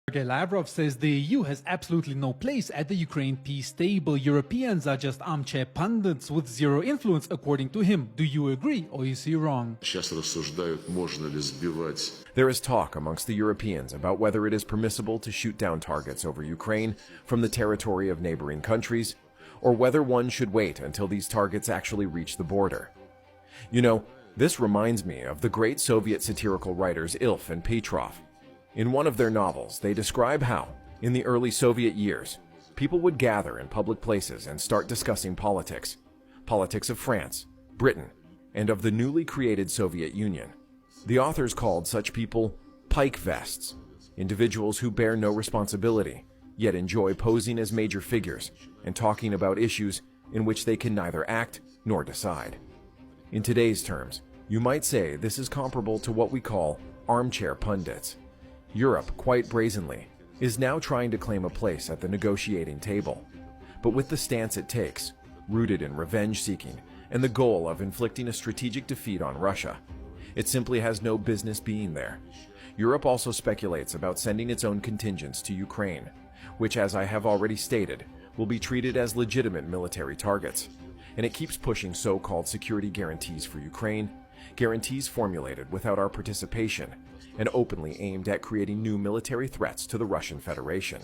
Sergei Lavrov says the EU has absolutely no place at the Ukraine peace table. Europeans are just armchair pundits with zero influence, according to him. Do you agree, or is he wrong? There is talk amongst the Europeans about whether it is permissible to shoot down targets over Ukraine from the territory of neighboring countries, or whether one should wait until these targets actually reach the border. You know, this reminds me of the great Soviet satirical writers Ilf and Petrov. In one of their novels, they describe how, in the early Soviet years, people would gather in public places and start discussing politics of France, Britain, and of the newly created Soviet Union. The authors called such people Pike vests, individuals who bear no responsibility, yet enjoy posing as major figures and talking about issues in which they can neither act nor decide. In today's terms, you might say this is comparable to what we call armchair pundits. Europe, quite brazenly, is now trying to claim a place at the negotiating table. But with the stance it takes, rooted in revenge-seeking and the goal of inflicting a strategic defeat on Russia, it simply has no business being there. Europe also speculates about sending its own contingents to Ukraine, which, as I have already stated, will be treated as legitimate military targets. And it keeps pushing so-called security guarantees for Ukraine, guarantees formulated without our participation, and openly aimed at creating new military threats to the Russian Federation.